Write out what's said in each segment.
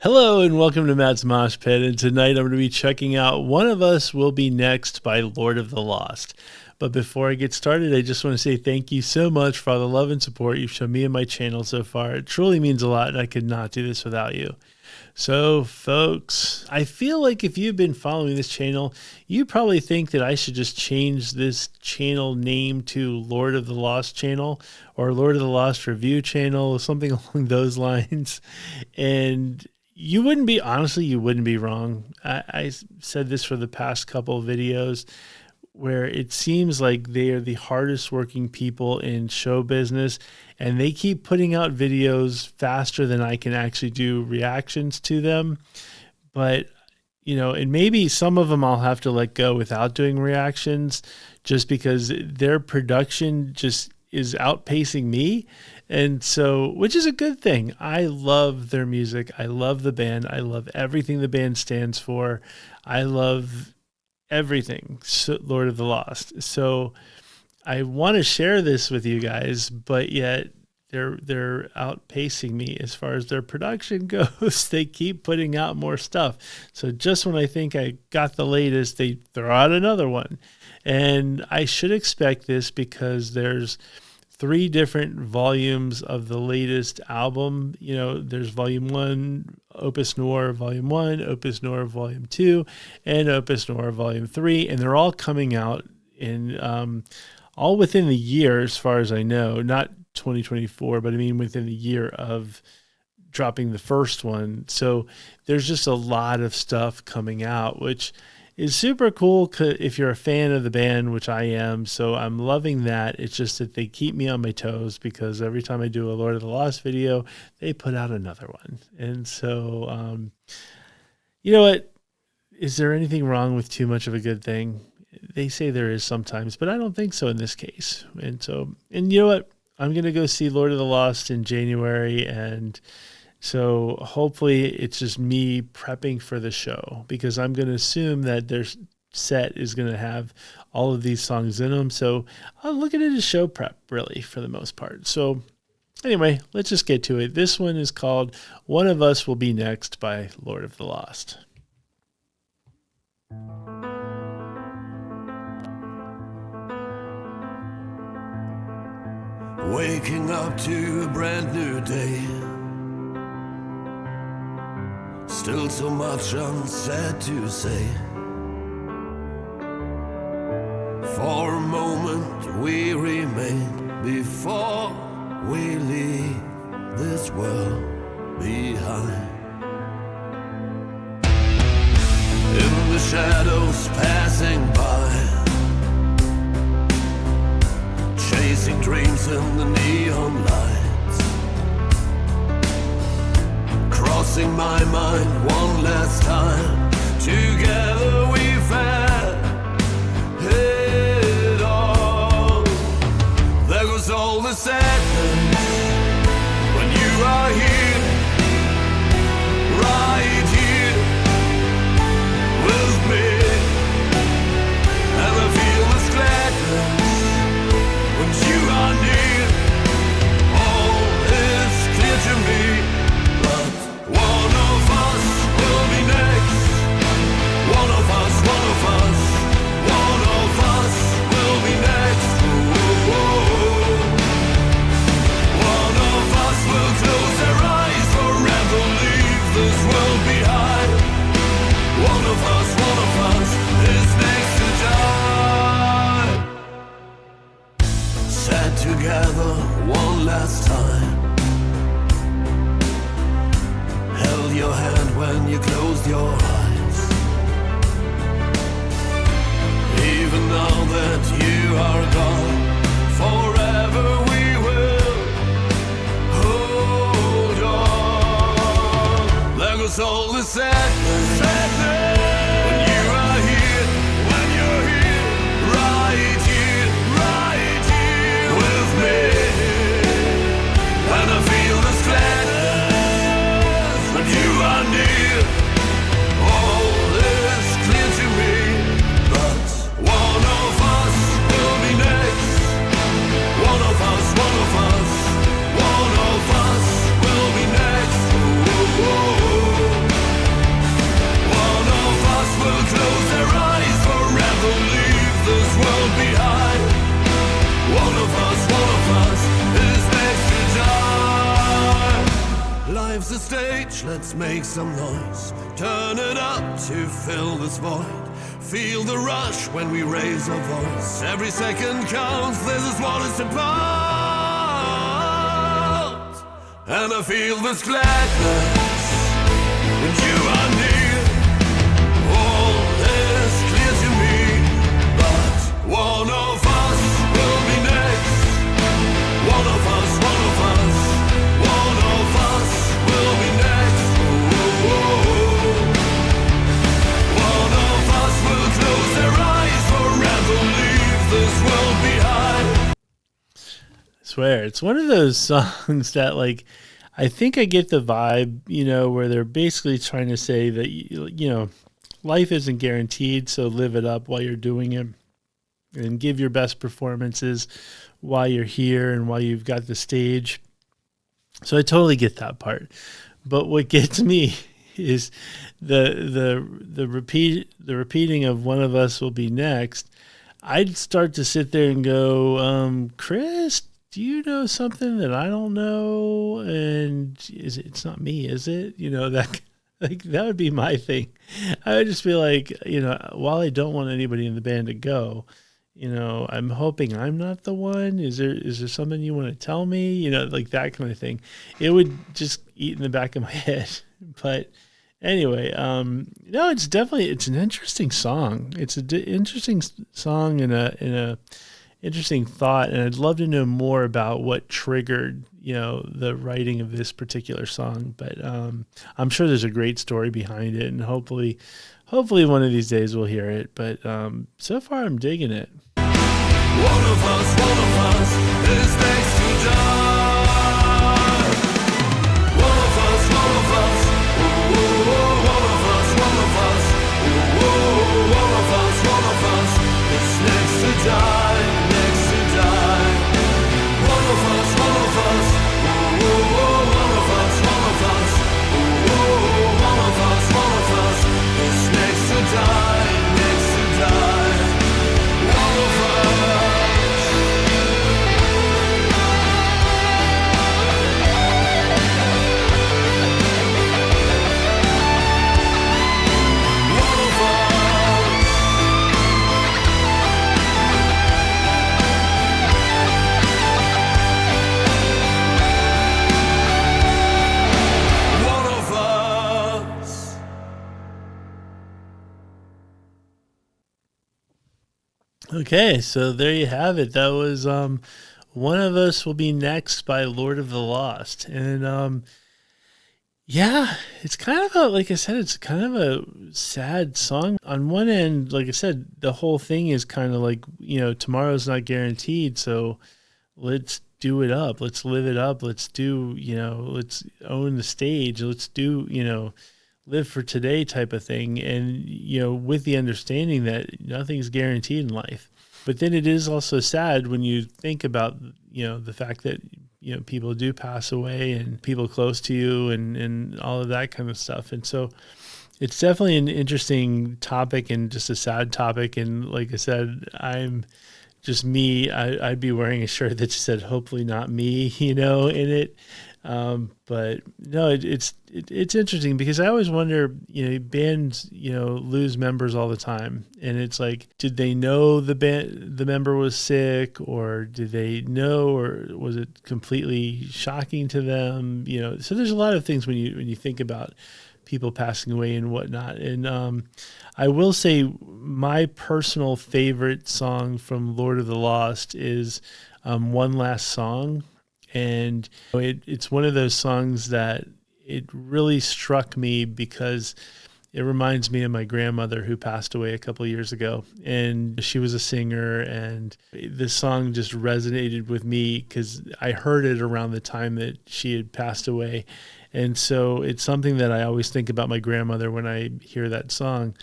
Hello and welcome to Matt's Mosh Pit, and tonight I'm going to be checking out One of Us Will Be Next by Lord of the Lost. But before I get started, I just want to say thank you so much for all the love and support you've shown me and my channel so far. It truly means a lot, and I could not do this without you. So folks, I feel like if you've been following this channel, you probably think that I should just change this channel name to Lord of the Lost channel or Lord of the Lost review channel or something along those lines. And you wouldn't be wrong. I said this for the past couple of videos where it seems like they are the hardest working people in show business, and they keep putting out videos faster than I can actually do reactions to them. But, you know, and maybe some of them I'll have to let go without doing reactions just because their production just is outpacing me. And so, which is a good thing. I love their music. I love the band. I love everything the band stands for. I love everything Lord of the Lost. So I want to share this with you guys, but yet they're outpacing me as far as their production goes. They keep putting out more stuff. So just when I think I got the latest, they throw out another one. And I should expect this because there's 3 different volumes of the latest album. You know, there's Volume 1, Opus Noir Volume 1, Opus Noir Volume 2, and Opus Noir Volume 3, and they're all coming out in all within the year, as far as I know. Not 2024, but I mean within the year of dropping the first one. So there's just a lot of stuff coming out, which is super cool if you're a fan of the band, which I am. So I'm loving that. It's just that they keep me on my toes because every time I do a Lord of the Lost video, they put out another one. And so, you know what? Is there anything wrong with too much of a good thing? They say there is sometimes, but I don't think so in this case. And you know what? I'm going to go see Lord of the Lost in January, and so hopefully it's just me prepping for the show because I'm going to assume that their set is going to have all of these songs in them. So I'll look at it as show prep, really, for the most part. So anyway, let's just get to it. This one is called One of Us Will Be Next by Lord of the Lost. Waking up to a brand new day, still so much unsaid to say. For a moment we remain before we leave this world behind. In the shadows passing by, chasing dreams in the neon lights, crossing my mind one last time. Together we've had it all. There goes all the sadness when you are here, right here with me, and I feel this gladness when you are near. All is clear to me, but one of us will be next. One of us will be next. One of us will close their eyes, forever leave this world behind. One of us is next to die. Sat together one last time, held your hand when you closed your eyes. Even now that you are gone, forever we will hold on. There goes all the sadness when you are here, when you're here, right here with me. When I feel this gladness when you are near, all is clear to me, but one of us will be next. stage, let's make some noise. Turn it up to fill this void. Feel the rush when we raise our voice. Every second counts, this is what it's about. And I feel this gladness when you are near. All is clear to me, but one of us will be next. One of us, one of us, one of us will be next. Oh, oh, oh. One of us will close their eyes forever, leave this world behind. I swear, it's one of those songs that, like, I think I get the vibe, where they're basically trying to say that, life isn't guaranteed, so live it up while you're doing it and give your best performances while you're here and while you've got the stage. So I totally get that part. But what gets me is the repeating of one of us will be next. I'd start to sit there and go, Chris, do you know something that I don't know? And it's not me, is it? That like that would be my thing. I would just be like, while I don't want anybody in the band to go, I'm hoping I'm not the one. Is there something you want to tell me? Like that kind of thing. It would just eat in the back of my head. But anyway, no, it's an interesting song. It's an interesting song and a interesting thought, and I'd love to know more about what triggered, the writing of this particular song. But I'm sure there's a great story behind it, and hopefully one of these days we'll hear it. But so far, I'm digging it. One of us is next to die. One of us, ooh, one of us, ooh, one of us is next to die, next to die. One of us, ooh, one of us, ooh, one of us is next to die, next to die. One of us. Okay, so there you have it. That was One of Us Will Be Next by Lord of the Lost. And yeah, it's kind of like I said, it's kind of a sad song. On one end, like I said, the whole thing is kind of like, tomorrow's not guaranteed, so let's do it up. Let's live it up. Let's do, let's own the stage. Let's do, live for today type of thing. And, with the understanding that nothing's guaranteed in life. But then it is also sad when you think about, the fact that, people do pass away and people close to you and all of that kind of stuff. And so it's definitely an interesting topic and just a sad topic. And like I said, I'm just me. I'd be wearing a shirt that just said, hopefully not me, in it. But no, it's interesting because I always wonder, bands, lose members all the time. And it's like, did they know the member was sick, or did they know, or was it completely shocking to them? So there's a lot of things when you think about people passing away and whatnot. And, I will say my personal favorite song from Lord of the Lost is, One Last Song. And it's one of those songs that it really struck me because it reminds me of my grandmother who passed away a couple of years ago. And she was a singer, and this song just resonated with me because I heard it around the time that she had passed away. And so it's something that I always think about my grandmother when I hear that song.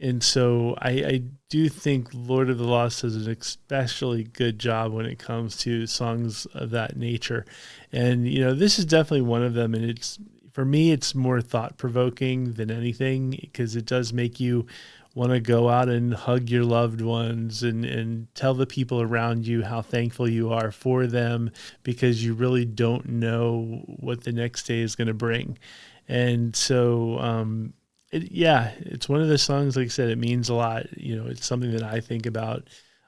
And so I do think Lord of the Lost does an especially good job when it comes to songs of that nature. And, this is definitely one of them. And for me, it's more thought-provoking than anything because it does make you want to go out and hug your loved ones and tell the people around you how thankful you are for them, because you really don't know what the next day is going to bring. And so, it's one of those songs, like I said, it means a lot. It's something that I think about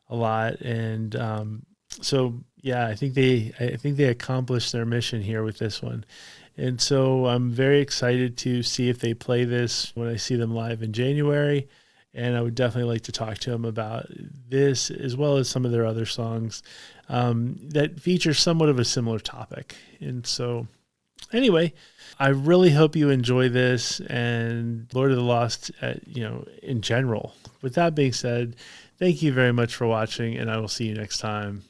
a lot. And I think they accomplished their mission here with this one. And so I'm very excited to see if they play this when I see them live in January. And I would definitely like to talk to them about this, as well as some of their other songs that feature somewhat of a similar topic. And so, anyway, I really hope you enjoy this and Lord of the Lost, in general. With that being said, thank you very much for watching, and I will see you next time.